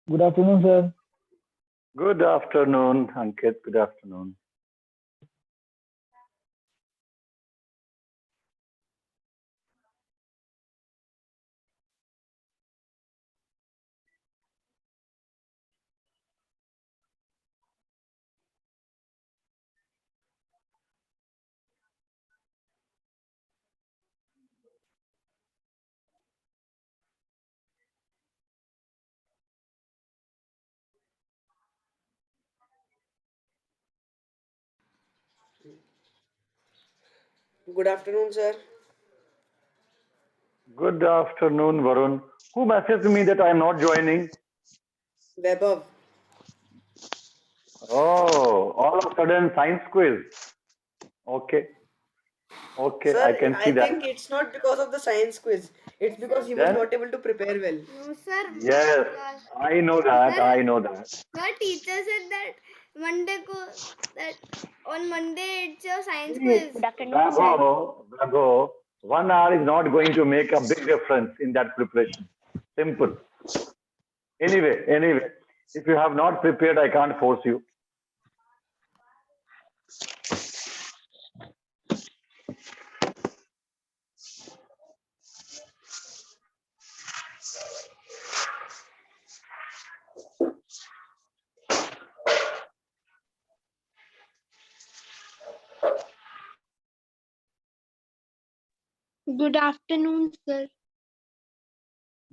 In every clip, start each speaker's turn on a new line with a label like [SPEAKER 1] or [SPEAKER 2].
[SPEAKER 1] Good afternoon, sir.
[SPEAKER 2] Good afternoon, Ankit. Good afternoon.
[SPEAKER 3] Good afternoon, sir.
[SPEAKER 2] Good afternoon, Varun. Who messaged me that I am not joining?
[SPEAKER 3] Webov.
[SPEAKER 2] Oh, all of a sudden science quiz. Okay, okay, I
[SPEAKER 3] Sir,
[SPEAKER 2] can see
[SPEAKER 3] I
[SPEAKER 2] that.
[SPEAKER 3] think it's not because of the science quiz. It's because he was
[SPEAKER 2] Then,
[SPEAKER 3] not able to prepare well.
[SPEAKER 4] No, sir.
[SPEAKER 2] yes, I know that.
[SPEAKER 4] Sir,
[SPEAKER 2] I know that.
[SPEAKER 4] sir, teacher said that Monday ko that on Monday it's your science
[SPEAKER 2] See,
[SPEAKER 4] quiz.
[SPEAKER 2] Vago, 1 hour is not going to make a big difference in that preparation. Simple. Anyway, if you have not prepared, I can't force you.
[SPEAKER 4] Good afternoon, sir.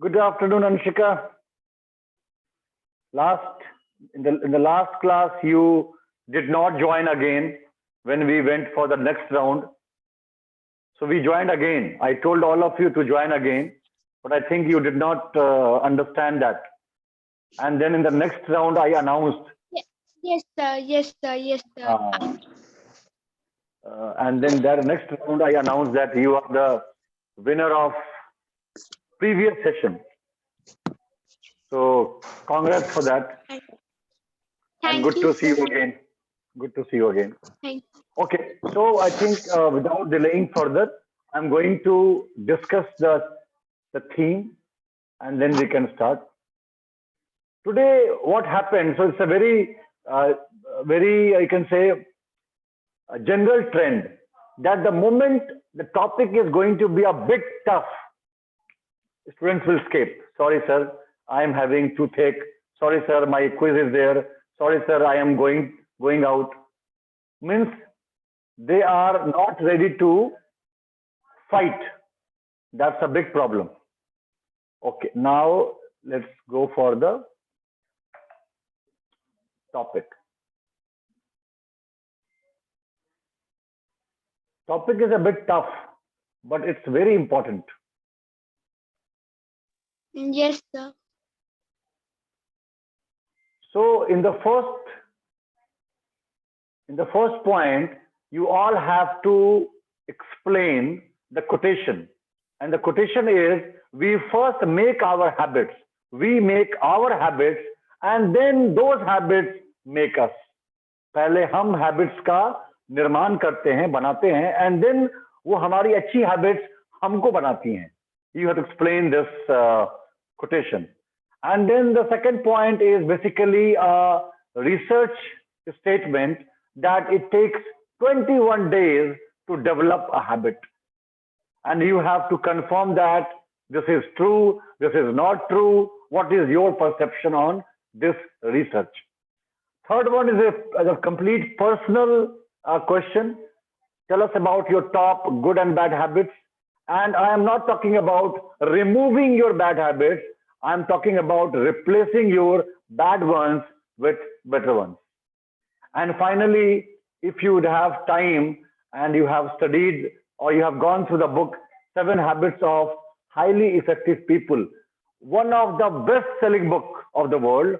[SPEAKER 2] Good afternoon, Anshika. In the last class, you did not join again when we went for the next round. So we joined again. I told all of you to join again, but I think you did not understand that. And then in the next round, I announced.
[SPEAKER 4] Yes, sir. Yes, sir. Yes, sir.
[SPEAKER 2] And then that next round, I announced that you are the winner of previous session. So congrats for that. And good to see you again. Good to see you again.
[SPEAKER 4] Thank
[SPEAKER 2] Okay, so I think without delaying further, I'm going to discuss the theme and then we can start. Today, what happened? So it's a very, I can say, a general trend that the moment the topic is going to be a bit tough, students will skip. Sorry, sir, I am having toothache. Sorry, sir, my quiz is there. Sorry, sir, I am going out. Means they are not ready to fight. That's a big problem. Okay, now let's go for the topic. Topic is a bit tough, but it's very important.
[SPEAKER 4] you. Yes, sir.
[SPEAKER 2] So in the first point, you all have to explain the quotation. And the quotation is, we first make our habits. We make our habits and then those habits make us. पहले हम habits का निर्माण करते हैं, बनाते हैं, and then वो हमारी अच्छी habits हमको बनाती हैं. You have to explain this quotation. And then the second point is basically a research statement that it takes 21 days to develop a habit. And you have to confirm that this is true, this is not true. What is your perception on this research? Third one is a complete personal question. Tell us about your top good and bad habits. And I am not talking about removing your bad habits. I'm talking about replacing your bad ones with better ones. And finally, if you would have time and you have studied or you have gone through the book, 7 Habits of Highly Effective People, one of the best-selling book of the world,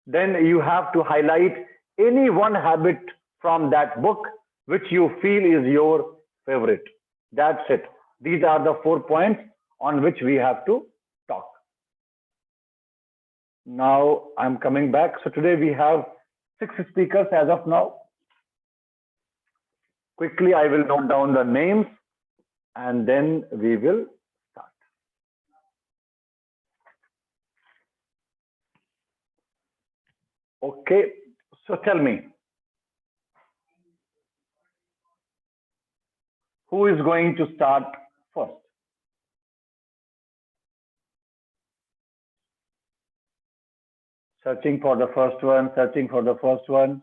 [SPEAKER 2] then you have to highlight any one habit from that book which you feel is your favorite. That's it. These are the 4 points on which we have to talk. Now I'm coming back. So today we have 6 speakers as of now. Quickly, I will note down the names and then we will start. Okay, so tell me, who is going to start first? Searching for the first one, searching for the first one.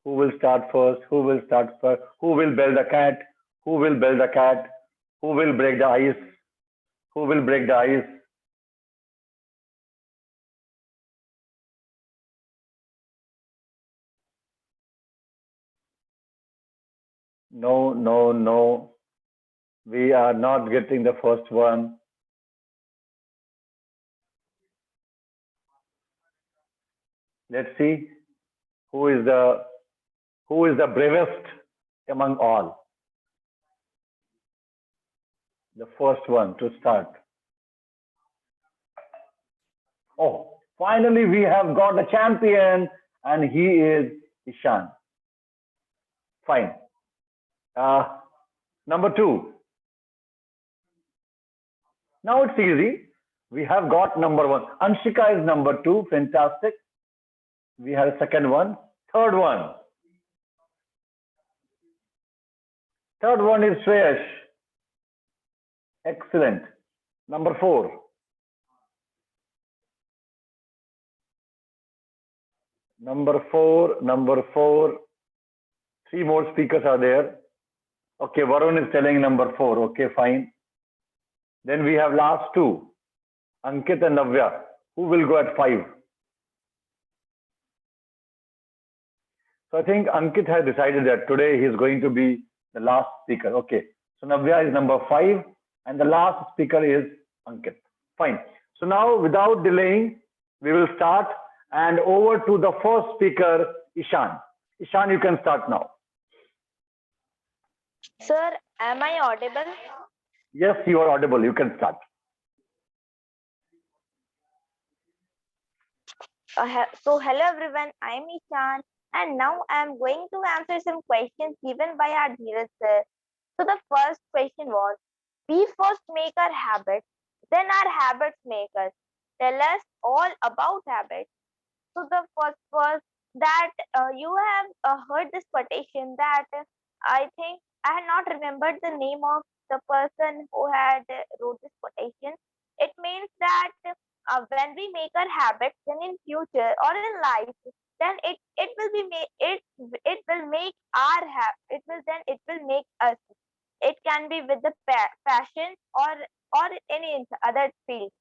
[SPEAKER 2] Who will start first? Who will start first? Who will bell the cat? Who will bell the cat? Who will break the ice? Who will break the ice? No, no, no. We are not getting the first one. Let's see who is the bravest among all. The first one to start. Oh, finally we have got a champion, and he is Ishan. Fine. Number two. Now it's easy. We have got number one. Anshika is number two. Fantastic. We have a second one. Third one. Third one is Shreyash. Excellent. Number four. Number four. Three more speakers are there. Okay, Varun is telling number four. Okay, fine. Then we have last two, Ankit and Navya. Who will go at five? So I think Ankit has decided that today he is going to be the last speaker. Okay. So Navya is number five, and the last speaker is Ankit. Fine. So now, without delaying, we will start, and over to the first speaker, Ishan. Ishan, you can start now.
[SPEAKER 1] Sir, am I audible?
[SPEAKER 2] Yes, you are audible. You can start.
[SPEAKER 1] So hello everyone, I am Ishan, and now I am going to answer some questions given by our Dheeraj sir. So the first question was, we first make our habits, then our habits make us. Tell us all about habits. So the first was that you have heard this quotation that I think I had not remembered the name of the person who had wrote this quotation. It means that when we make our habits, then in future or in life, then it will be it will make our it will make us. It can be with the passion or any other field.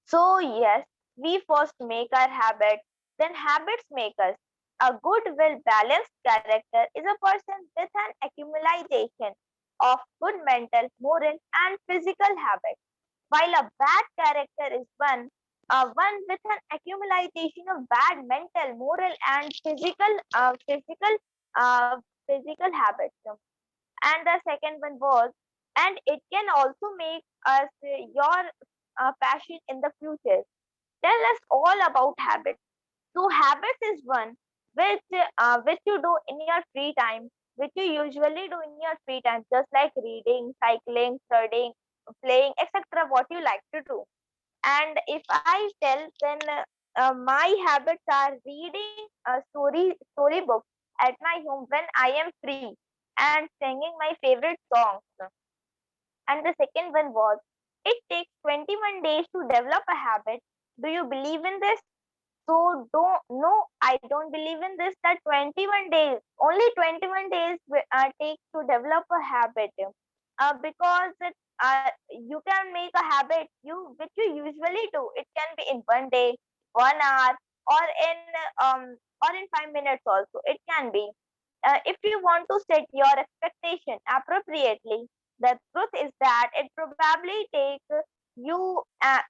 [SPEAKER 1] So, yes, we first make our habits, then habits make us. A good, well balanced character is a person with an accumulation of good mental, moral, and physical habits, while a bad character is one with an accumulation of bad mental, moral, and uh, physical habits. And the second one was, and it can also make us your passion in the future. Tell us all about habits. So habits is one which you do in your free time, which you usually do in your free time, just like reading, cycling, studying, playing, etc. What you like to do. And if I tell, then my habits are reading storybooks at my home when I am free and singing my favorite songs. And the second one was, it takes 21 days to develop a habit. Do you believe in this? So don't no, I don't believe in this. That 21 days, only 21 days take to develop a habit. Because you can make a habit which you usually do. It can be in 1 day, 1 hour, or in 5 minutes also. It can be. If you want to set your expectation appropriately, the truth is that it probably takes you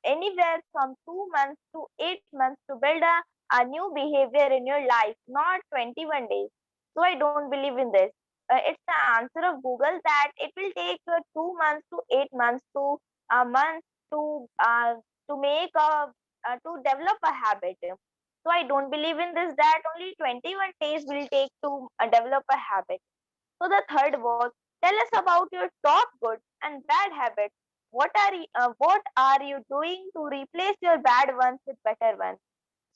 [SPEAKER 1] anywhere from 2 months to 8 months to build a new behavior in your life, not 21 days. So I don't believe in this. It's the answer of Google that it will take 2 months to 8 months to a month to make to develop a habit. So I don't believe in this that only 21 days will take to develop a habit. So the third was, tell us about your top good and bad habits. What are you doing to replace your bad ones with better ones?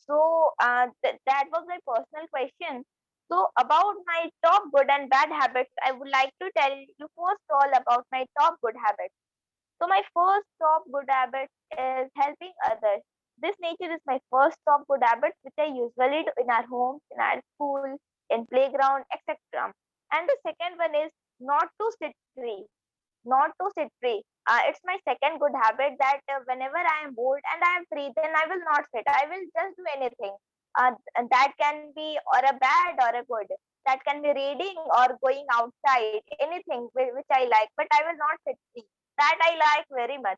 [SPEAKER 1] So that was my personal question. So about my top good and bad habits, I would like to tell you first all about my top good habits. So my first top good habit is helping others. This nature is my first top good habit, which I usually do in our homes, in our school, in playground, etc. And the second one is not to sit free. Not to sit free. It's my second good habit that whenever I am bored and I am free, then I will not sit. I will just do anything. And that can be or a bad or a good. That can be reading or going outside, anything which I like, but I will not sit free. That I like very much.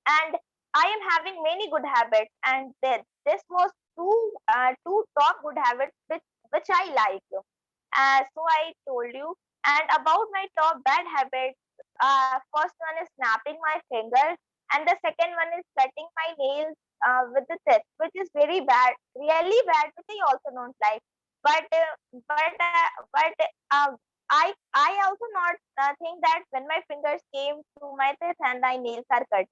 [SPEAKER 1] And I am having many good habits, and this was two top good habits which I like. So I told you. And about my top bad habits, first one is snapping my fingers, and the second one is cutting my nails with the tip, which is very bad, really bad, which I also don't like. But I also not think that when my fingers came to my teeth and my nails are cut.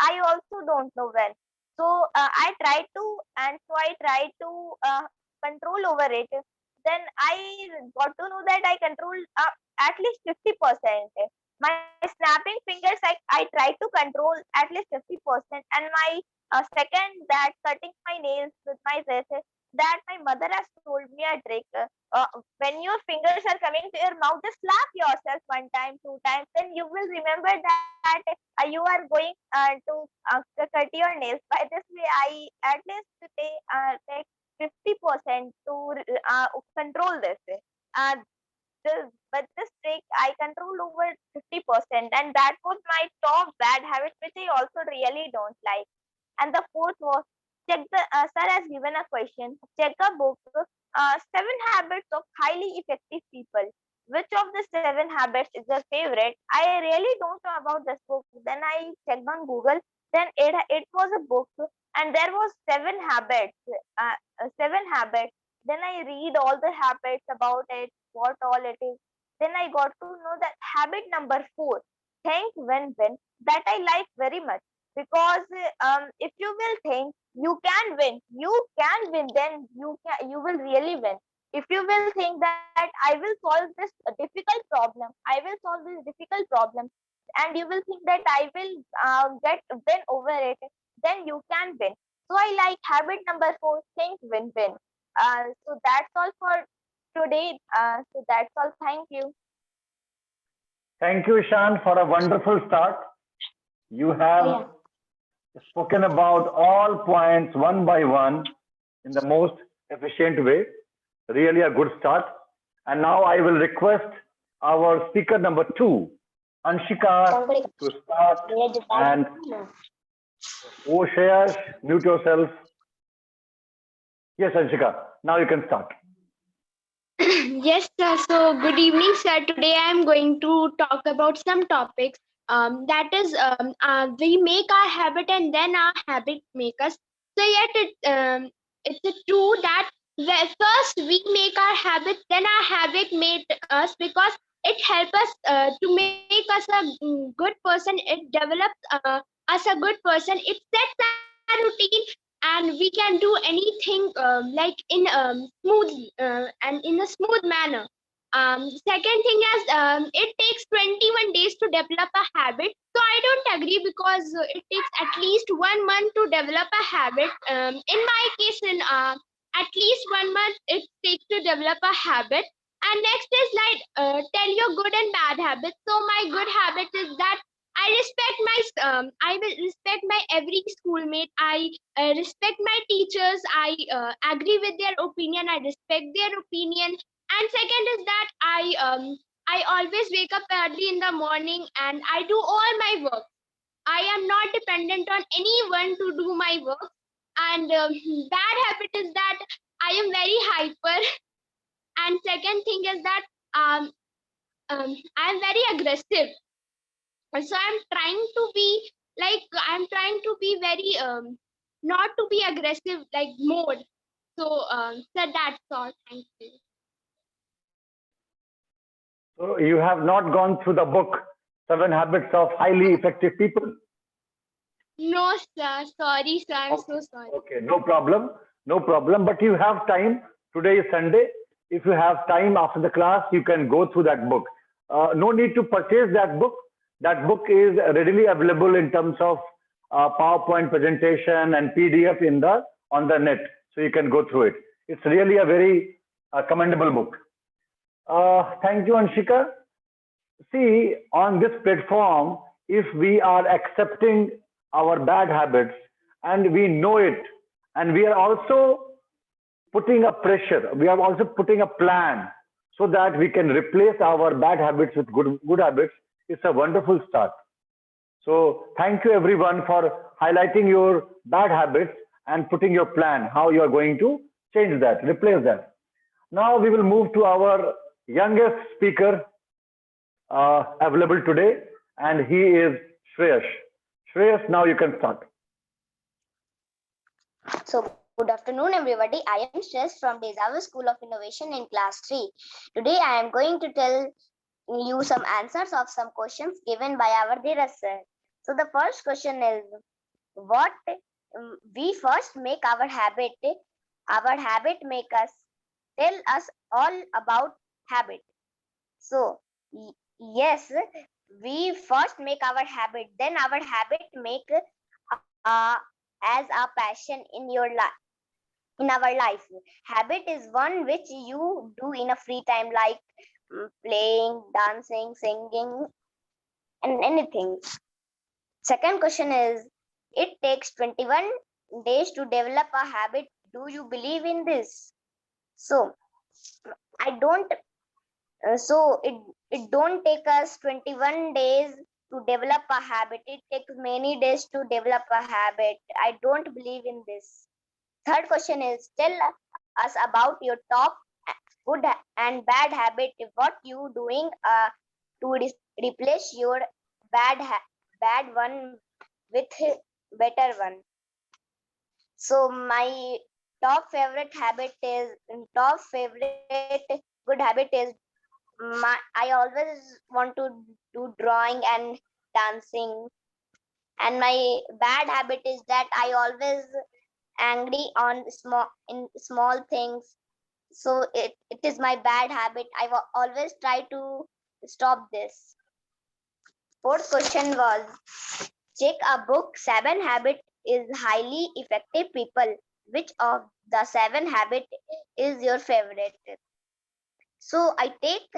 [SPEAKER 1] I also don't know when. So I tried to control over it. Then I got to know that I control at least 50%. My snapping fingers, I tried to control at least 50%, and my second, that cutting my nails with my wrist, that my mother has told me a trick. When your fingers are coming to your mouth, just slap yourself one time, two times, then you will remember that you are going to cut your nails. By this way, I at least take 50% to control this. Uh, but this trick I control over 50%, and that was my top bad habit, which I also really don't like. And the fourth was check the sir has given a question. Check a book, Seven Habits of Highly Effective People. Which of the seven habits is your favorite? I really don't know about this book. Then I checked on Google. Then it was a book, and there was seven habits. Then I read all the habits about it, what all it is. Then I got to know that habit number four, think win-win, that I like very much, because if you will think you can win, then you will really win. If you will think that I will solve this difficult problem, I will solve this difficult problem, and you will think that I will get win over it, then you can win. So I like habit number four, think win-win. So that's all for today. So that's all. Thank you.
[SPEAKER 2] Thank you, Ishan, for a wonderful start. You have spoken about all points one by one in the most efficient way. Really a good start. And now I will request our speaker number two, Anshika, to start. And oh, Shreyash, mute yourself. Yes, Anshika, now you can start.
[SPEAKER 5] Yes, sir. So, good evening, sir. Today I am going to talk about some topics. That is, we make our habit and then our habit make us. So, yet it's true that first we make our habit, then our habit made us, because it helps us to make us a good person. It develops us a good person. It sets our routine, and we can do anything like in smoothly and in a smooth manner. Second thing is, it takes 21 days to develop a habit. So I don't agree, because it takes at least 1 month to develop a habit. In my case, in at least 1 month it takes to develop a habit. And next is like, tell your good and bad habits. So my good habit is that I will respect my every schoolmate. I respect my teachers. I agree with their opinion. I respect their opinion. And second is that I always wake up early in the morning and I do all my work. I am not dependent on anyone to do my work. And bad habit is that I am very hyper. And second thing is that I am very aggressive. So I'm trying to be very not to be aggressive like mode. So that's all. Thank you.
[SPEAKER 2] So you have not gone through the book, Seven Habits of Highly Effective People?
[SPEAKER 5] No, sir. Sorry, sir. I'm so sorry.
[SPEAKER 2] Okay, no problem. no problem. But you have time. Today is Sunday. If you have time after the class, you can go through that book. No need to purchase that book. That book is readily available in terms of PowerPoint presentation and PDF in the on the net, so you can go through it. It's really a very commendable book. Thank you, Anshika. See, on this platform, if we are accepting our bad habits and we know it, and we are also putting a pressure, we are also putting a plan so that we can replace our bad habits with good habits, it's a wonderful start. So thank you everyone for highlighting your bad habits and putting your plan, how you are going to change that, replace that. Now we will move to our youngest speaker available today, and he is Shreyash. Shreyash, now you can start.
[SPEAKER 6] So, good afternoon, everybody. I am Shreyas from Desavu School of Innovation in Class 3. Today, I am going to tell you some answers of some questions given by our Dheeraj sir. So, the first question is, what we first make our habit make us, tell us all about habit. So, yes, we first make our habit, then our habit make as a passion in your life, in our life. Habit is one which you do in a free time, like playing, dancing, singing, and anything. Second question is, it takes 21 days to develop a habit. Do you believe in this? So I don't. So it don't take us 21 days to develop a habit. It takes many days to develop a habit. I don't believe in this. Third question is, tell us about your top good and bad habit. What you doing to replace your bad one with better one. So my top favorite good habit is I always want to do drawing and dancing. And my bad habit is that I always angry on small things. So it is my bad habit. Always try to stop this. Fourth question was, check a book. 7 habit is highly effective people. Which of the 7 habit is your favorite? So I take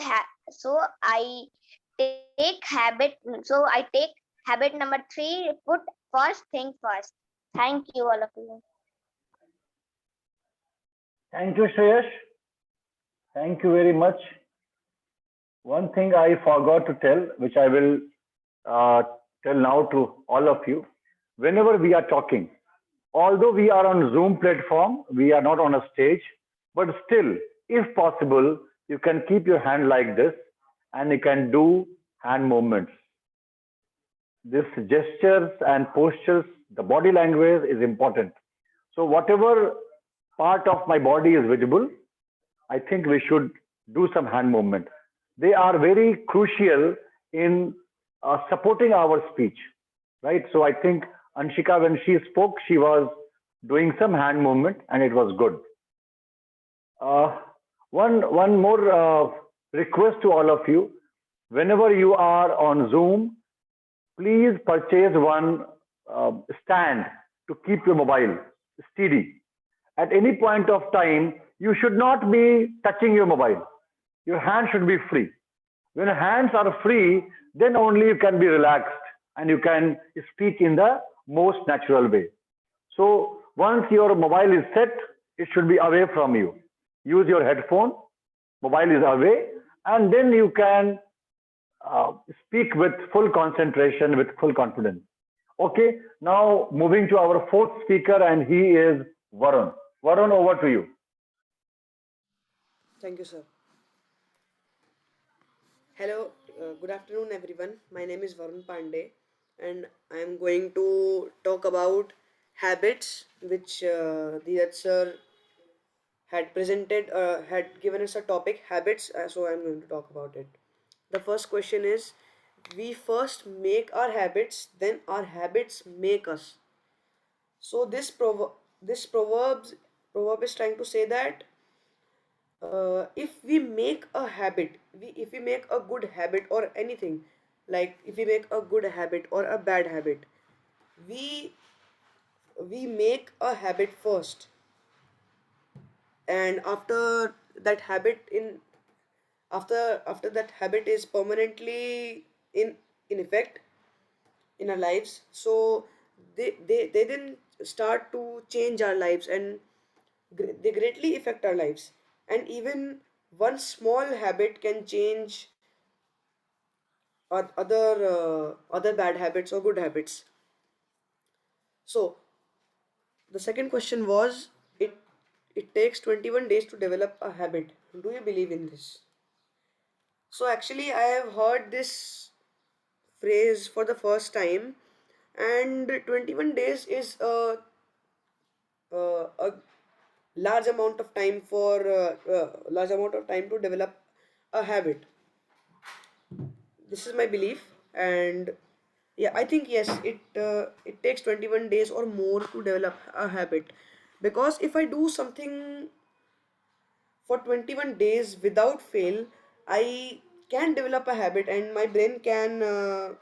[SPEAKER 6] habit number 3. Put first thing first. Thank you, all of you.
[SPEAKER 2] Thank you, Shreyash. Thank you very much. One thing I forgot to tell, which I will tell now to all of you. Whenever we are talking, although we are on Zoom platform, we are not on a stage, but still, if possible, you can keep your hand like this and you can do hand movements. This gestures and postures, the body language is important. So whatever part of my body is visible, I think we should do some hand movement. They are very crucial in supporting our speech, right? So I think Anshika, when she spoke, she was doing some hand movement and it was good. One more request to all of you. Whenever you are on Zoom, please purchase one stand to keep your mobile steady. At any point of time, you should not be touching your mobile. Your hand should be free. When your hands are free, then only you can be relaxed and you can speak in the most natural way. So once your mobile is set, it should be away from you. Use your headphone, mobile is away, and then you can speak with full concentration, with full confidence. Okay, now moving to our fourth speaker, and he is Varun. Varun, over to you.
[SPEAKER 3] Thank you, sir. Hello, good afternoon, everyone. My name is Varun Pandey, and I am going to talk about habits, which Dheeraj sir had given us a topic, habits. So I'm going to talk about it. The first question is, we first make our habits, then our habits make us. So this proverbs proverb is trying to say that if we make a habit, if we make a good habit or anything, like if we make a good habit or a bad habit, we we make a habit first, and that habit in after that habit is permanently in effect in our lives, so they then start to change our lives, and they greatly affect our lives. And even one small habit can change other bad habits or good habits. So the second question was, it takes 21 days to develop a habit. Do you believe in this? So actually I have heard this phrase for the first time, and 21 days is a large amount of time to develop a habit. This is my belief, and yeah, I think yes, it takes 21 days or more to develop a habit, because if I do something for 21 days without fail, I can develop a habit, and my brain can uh,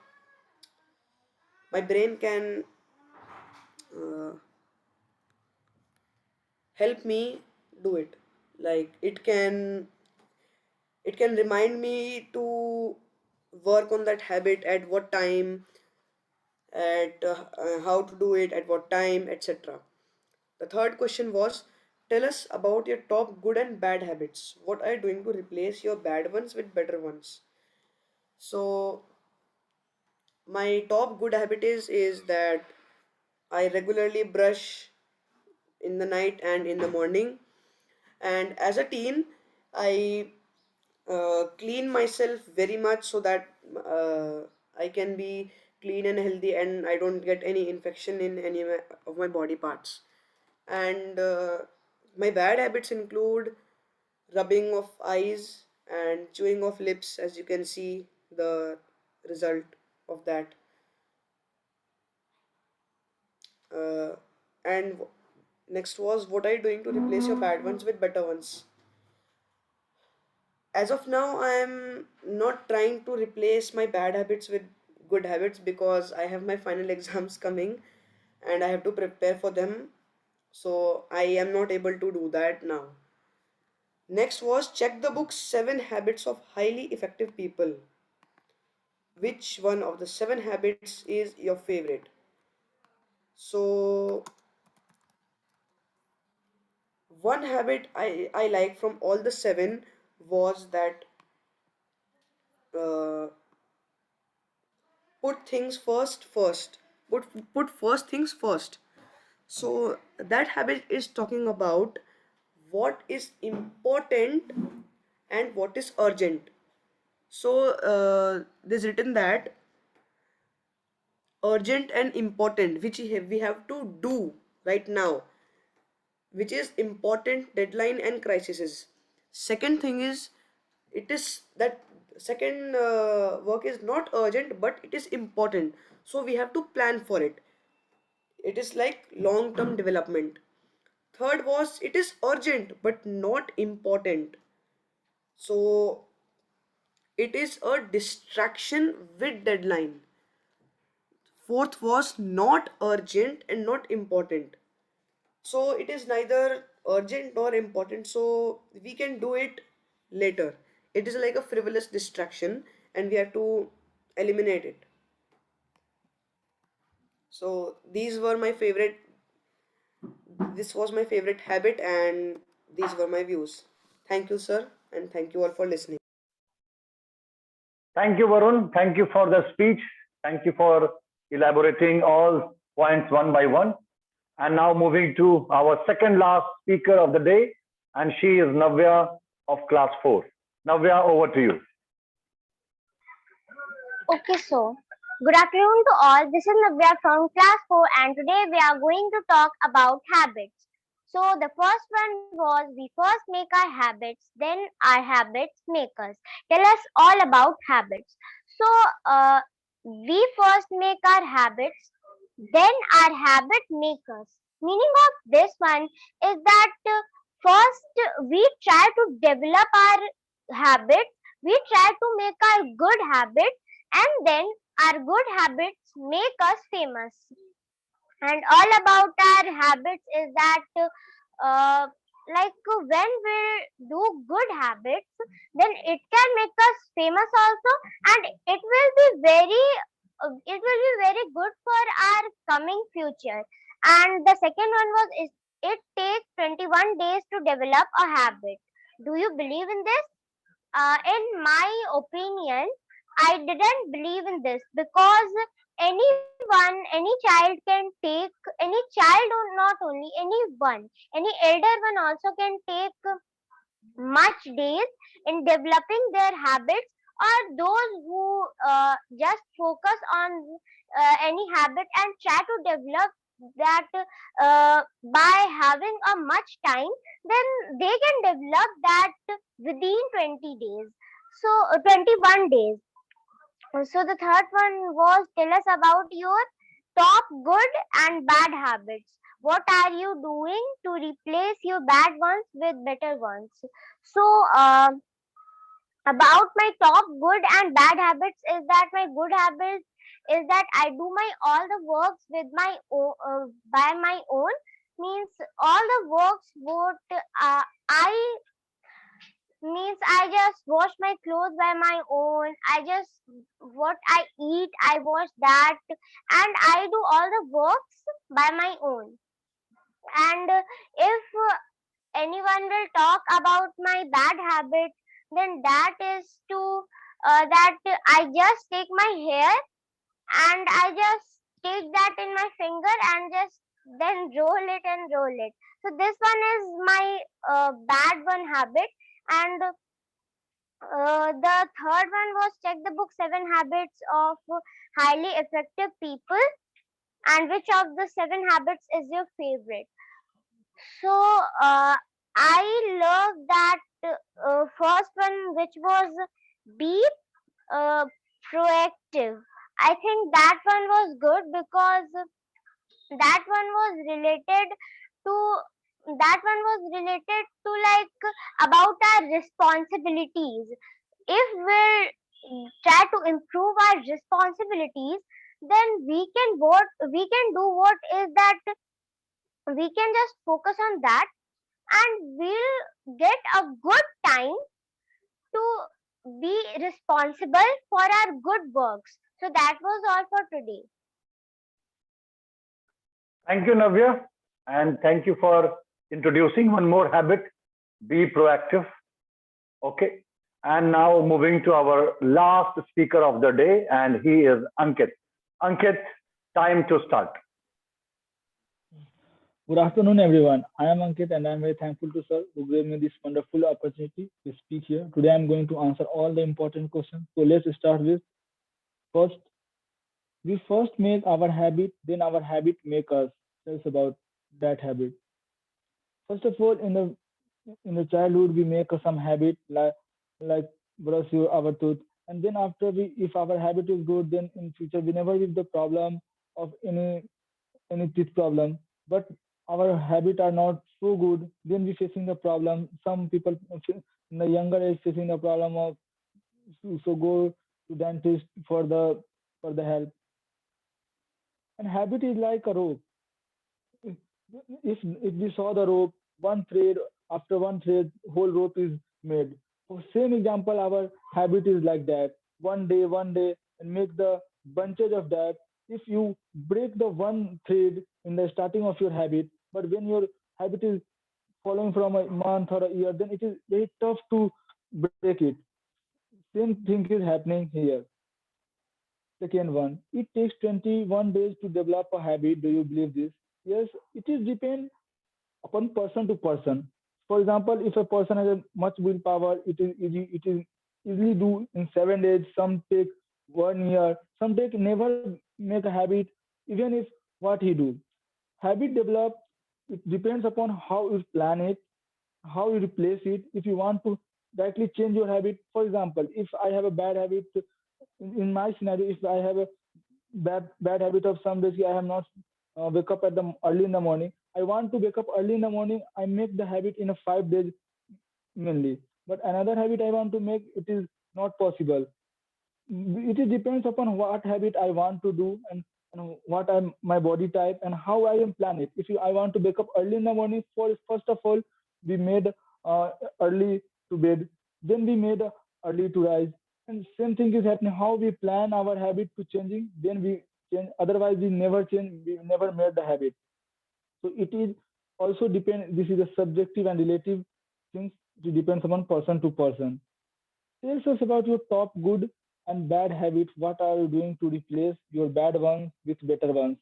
[SPEAKER 3] help me do it. Like it can remind me to work on that habit at what time, at how to do it at what time, etc. The third question was, tell us about your top good and bad habits. What are you doing to replace your bad ones with better ones? So my top good habit is that I regularly brush in the night and in the morning. And as a teen, I clean myself very much so that I can be clean and healthy, and I don't get any infection in any of my body parts. And my bad habits include rubbing of eyes and chewing of lips, as you can see the result of that. Uh, and next was, what are you doing to replace your bad ones with better ones? As of now, I am not trying to replace my bad habits with good habits, because I have my final exams coming and I have to prepare for them, so I am not able to do that now. Next was, check the book 7 Habits of Highly Effective People. Which one of the 7 habits is your favorite? So one habit I like from all the 7 was that uh, put things first. Put first things first. So that habit is talking about what is important and what is urgent. So there's written that urgent and important, which we have to do right now, which is important, deadline and crises. Second thing is, it is that second work is not urgent but it is important, so we have to plan for it. It is like long term development. Third was, it is urgent but not important, so it is a distraction with deadline. Fourth was, not urgent and not important, so it is neither urgent nor important, so we can do it later. It is like a frivolous distraction and we have to eliminate it. So this was my favorite habit, and these were my views. Thank you, sir, and thank you all for listening.
[SPEAKER 2] Thank you, Varun. Thank you for the speech. Thank you for elaborating all points one by one. And now moving to our second last speaker of the day, and she is Navya of class 4. Navya, over to you.
[SPEAKER 6] Okay, so good afternoon to all. This is Navya from class 4, and today we are going to talk about habits. So the first one was, we first make our habits, then our habits make us. Tell us all about habits. So we first make our habits then our habit makers. Meaning of this one is that first we try to develop our habits, we try to make our good habits, and then our good habits make us famous. And all about our habits is that when we do good habits, then it can make us famous also, and it will be very good for our coming future. And the second one was is it takes 21 days to develop a habit. Do you believe in this? In my opinion, I didn't believe in this, because any child can take, any child or not only anyone, any elder one also can take much days in developing their habits, or those who just focus on any habit and try to develop that by having a much time, then they can develop that within 20 days, so 21 days. So the third one was, tell us about your top good and bad habits. What are you doing to replace your bad ones with better ones? So, about my top good and bad habits is that my good habits is that I do my all the works with my by my own. Means all the works what I means I just wash my clothes by my own. I just what I eat, I wash that, and I do all the works by my own. And if anyone will talk about my bad habit, then that is to that I just take my hair and I just take that in my finger and just then roll it and roll it. So this one is my bad one habit. And the third one was, check the book Seven Habits of Highly Effective People, and which of the seven habits is your favorite? So I love that first one, which was be uh, proactive. I think that one was good because that one was related to like about our responsibilities. If we try to improve our responsibilities, then we can do what is that we can just focus on that, and we'll get a good time to be responsible for our good works. So that was all for today.
[SPEAKER 2] Thank you, Navya. And thank you for introducing one more habit, be proactive. Okay. And now moving to our last speaker of the day, and he is Ankit. Ankit, time to start.
[SPEAKER 7] Good afternoon, everyone. I am Ankit, and I am very thankful to sir who gave me this wonderful opportunity to speak here. Today, I am going to answer all the important questions. So let's start with first. We first make our habit, then our habit make us. Tell us about that habit. First of all, in the childhood, we make some habit like brush our tooth, and then after we, if our habit is good, then in future we never have the problem of any teeth problem. But our habit are not so good, then we facing the problem. Some people in the younger age facing the problem of so go to dentist for the help. And habit is like a rope. If we saw the rope, one thread after one thread, whole rope is made. For same example, our habit is like that. One day, and make the bunches of that. If you break the one thread in the starting of your habit, but when your habit is following from a month or a year, then it is very tough to break it. Same thing is happening here. Second one, it takes 21 days to develop a habit. Do you believe this? Yes, it is depend upon person to person. For example, if a person has a much willpower, it is easily do in 7 days. Some take 1 year. Some take never make a habit, even if what he do. Habit develop. It depends upon how you plan it, how you replace it. If you want to directly change your habit, for example, if I have a bad habit in my scenario, if I have a bad habit of some days I have not wake up at the early in the morning. I want to wake up early in the morning. I make the habit in a 5 days mainly. But another habit I want to make, it is not possible. It is depends upon what habit I want to do, and what I'm my body type and how I am plan it. If I want to wake up early in the morning, for first of all, we made early to bed, then we made early to rise, and same thing is happening. How we plan our habit to changing, then we change. Otherwise, we never change. We never made the habit. So it is also depend. This is a subjective and relative things. It depends upon person to person. Tell us about your top good and bad habits. What are you doing to replace your bad ones with better ones?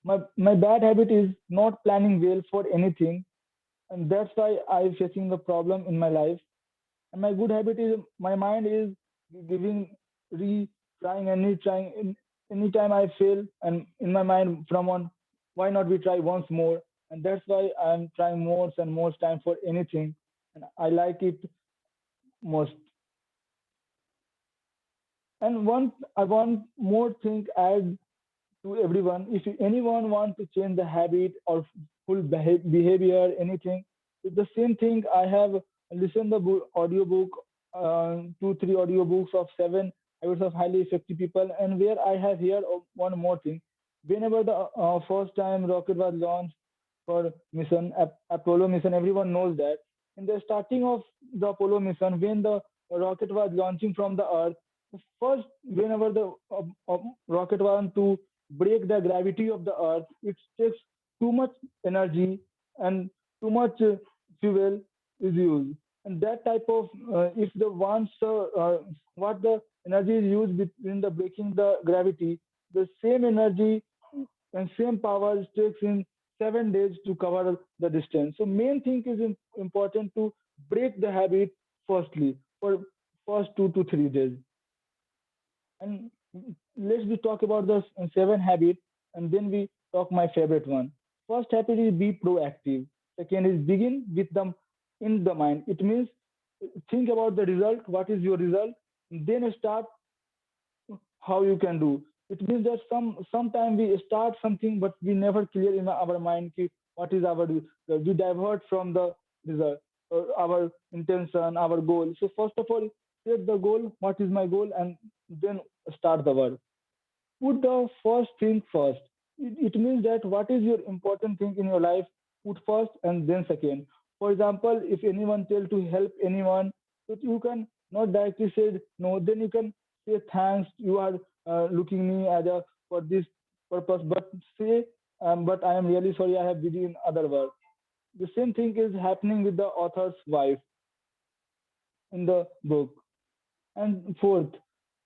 [SPEAKER 7] My bad habit is not planning well for anything, and that's why I'm facing the problem in my life. And my good habit is my mind is giving retrying and retrying. Anytime I fail, and in my mind from on, why not we try once more? And that's why I'm trying more and more time for anything, and I like it most. And one, I want more thing add to everyone. If anyone want to change the habit or full behavior, anything, it's the same thing. I have listened the audiobook, two, three audiobooks of 7 habits of highly effective people, and where I have here one more thing. Whenever the first time rocket was launched for mission Apollo mission, everyone knows that in the starting of the Apollo mission, when the rocket was launching from the Earth, first whenever the rocket want to break the gravity of the Earth, it takes too much energy and too much fuel is used. And that type of if the once what the energy is used between the breaking the gravity, the same energy and same power takes in 7 days to cover the distance. So main thing is important to break the habit firstly for first 2 to 3 days. And let's we talk about the 7 habits, and then we talk my favorite one. First habit is be proactive. Second is begin with them in the mind. It means think about the result. What is your result? Then start how you can do. It means that sometime we start something, but we never clear in our mind ki what is our we divert from the result, our intention, our goal. So first of all, set the goal. What is my goal, and then start the work. Put the first thing first. It means that what is your important thing in your life, put first and then second. For example, if anyone tell to help anyone, so you can not directly say no, then you can say thanks, you are looking me as a for this purpose, but say but I am really sorry, I have busy in other work. The same thing is happening with the author's wife in the book. And fourth,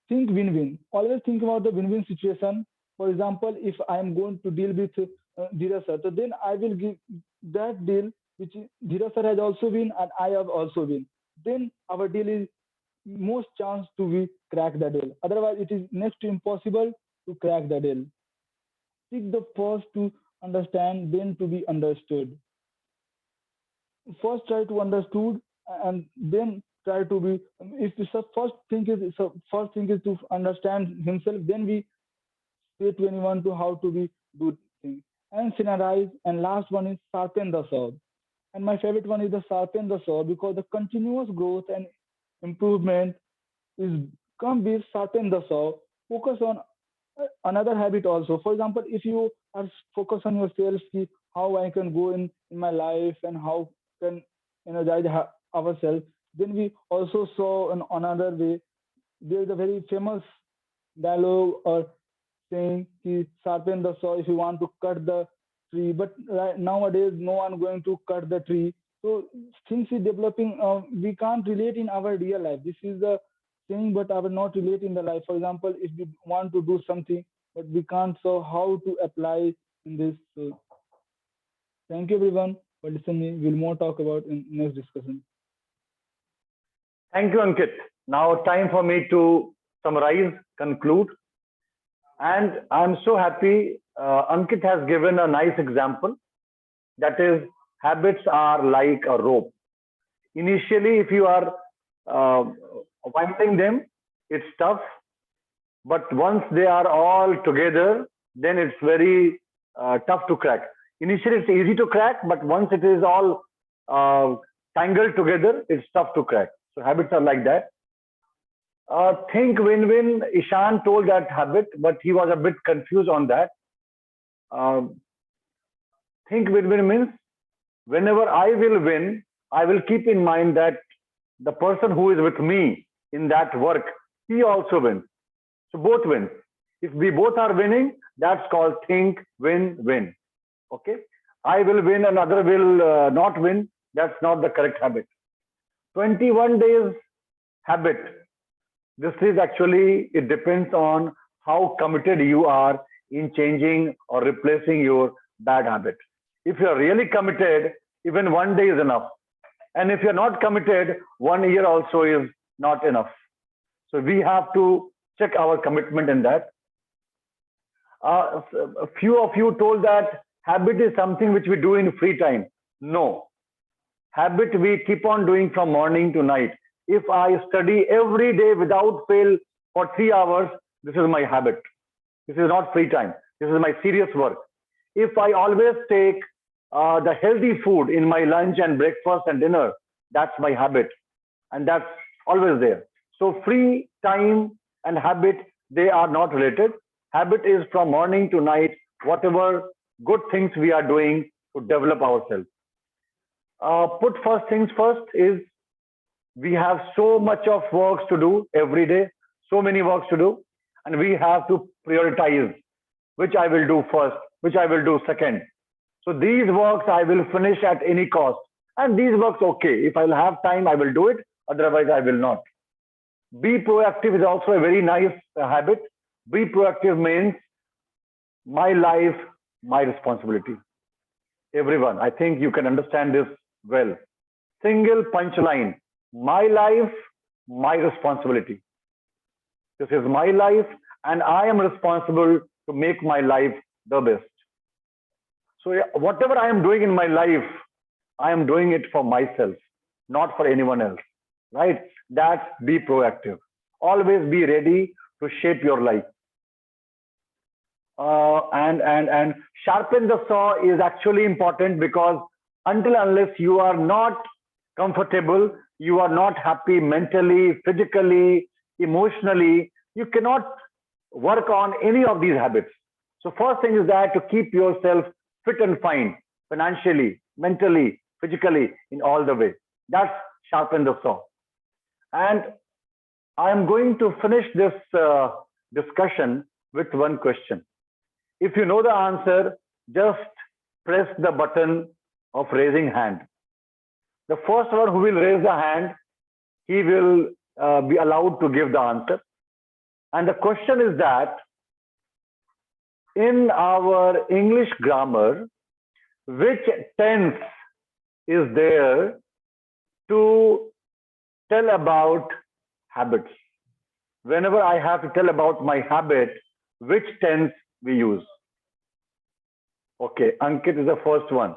[SPEAKER 7] think win-win. Always think about the win-win situation. For example, if I am going to deal with Dheeraj sir, so then I will give that deal which Dheeraj sir has also win and I have also win. Then our deal is most chance to we crack the deal. Otherwise, it is next to impossible to crack the deal. Seek the first to understand, then to be understood. First try to understood, and then try to be. If the first thing is to understand himself, then we say to anyone to how to be do things. And synergize, and last one is sharpen the saw. And my favorite one is the sharpen the saw, because the continuous growth and improvement is come with sharpen the saw. Focus on another habit also. For example, if you are focused on yourself, see how I can go in my life and how can energize ourselves, then we also saw in another way. There is a very famous dialogue or saying ki sharpen the saw if you want to cut the tree, but nowadays no one going to cut the tree. So things is developing, we can't relate in our real life. This is the thing, but I will not relate in the life. For example, if we want to do something, but we can't, so how to apply in this. So thank you everyone for listening. We'll more talk about in next discussion.
[SPEAKER 2] Thank you, Ankit. Now, time for me to summarize, conclude. And I'm so happy Ankit has given a nice example. That is, habits are like a rope. Initially, if you are winding them, it's tough. But once they are all together, then it's very tough to crack. Initially, it's easy to crack, but once it is all tangled together, it's tough to crack. So habits are like that. Think win-win. Ishan told that habit, but he was a bit confused on that. Think win-win means whenever I will win, I will keep in mind that the person who is with me in that work, he also wins. So both win. If we both are winning, that's called think win-win. Okay. I will win, another will not win. That's not the correct habit. 21 days habit. This is actually, it depends on how committed you are in changing or replacing your bad habit. If you're really committed, even 1 day is enough. And if you're not committed, 1 year also is not enough. So we have to check our commitment in that. A few of you told that habit is something which we do in free time. No. Habit we keep on doing from morning to night. If I study every day without fail for 3 hours, this is my habit. This is not free time. This is my serious work. If I always take the healthy food in my lunch and breakfast and dinner, that's my habit. And that's always there. So free time and habit, they are not related. Habit is from morning to night, whatever good things we are doing to develop ourselves. Put first things first is we have so much of works to do every day, so many works to do, and we have to prioritize which I will do first, which I will do second. So these works I will finish at any cost. And these works, okay, if I'll have time, I will do it. Otherwise, I will not. Be proactive is also a very nice habit. Be proactive means my life, my responsibility. Everyone, I think you can understand this well. Single punchline. My life, my responsibility. This is my life, and I am responsible to make my life the best. So whatever I am doing in my life, I am doing it for myself, not for anyone else. Right? That's be proactive. Always be ready to shape your life. And sharpen the saw is actually important, because until unless you are not comfortable, you are not happy mentally, physically, emotionally, you cannot work on any of these habits. So first thing is that to keep yourself fit and fine, financially, mentally, physically, in all the way. That's sharpen the saw. And I am going to finish this discussion with one question. If you know the answer, just press the button of raising hand. The first one who will raise the hand, he will be allowed to give the answer. And the question is that in our English grammar, which tense is there to tell about habits? Whenever I have to tell about my habit, which tense we use? Okay, Ankit is the first one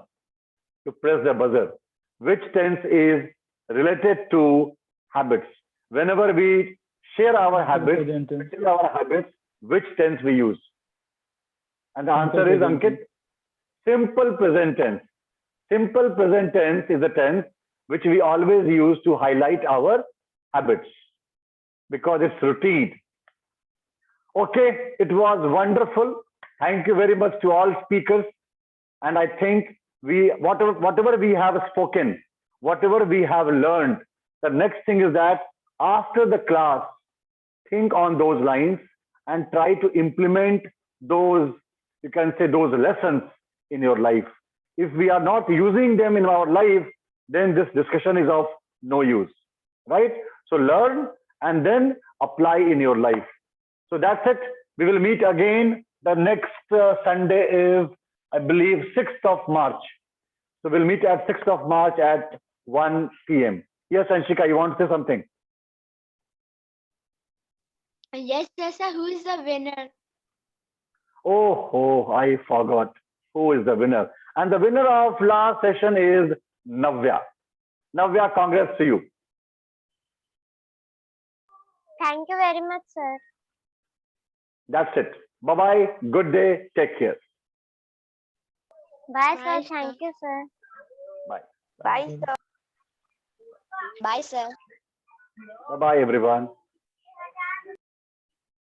[SPEAKER 2] to press the buzzer. Which tense is related to habits? Whenever we share our habits, which tense we use? And the answer is, Ankit, simple present tense. Simple present tense is a tense which we always use to highlight our habits because it's routine. Okay, it was wonderful. Thank you very much to all speakers. And I think whatever we have spoken, whatever we have learned, the next thing is that after the class, think on those lines and try to implement those, you can say, those lessons in your life. If we are not using them in our life, then this discussion is of no use, right? So learn and then apply in your life. So that's it. We will meet again. The next Sunday is, I believe, 6th of March. So we'll meet at 6th of March at 1 p.m. Yes, Anshika, you want to say something?
[SPEAKER 5] Yes, sir. Who is the winner?
[SPEAKER 2] Oh, I forgot. Who is the winner? And the winner of last session is Navya. Navya, congrats to you.
[SPEAKER 6] Thank you very much, sir.
[SPEAKER 2] That's it. Bye-bye. Good day. Take care.
[SPEAKER 6] Bye,
[SPEAKER 5] Bye,
[SPEAKER 6] sir. Thank you, sir.
[SPEAKER 2] Bye.
[SPEAKER 1] Bye,
[SPEAKER 7] you.
[SPEAKER 1] sir.
[SPEAKER 6] Bye, sir.
[SPEAKER 2] Bye-bye, everyone.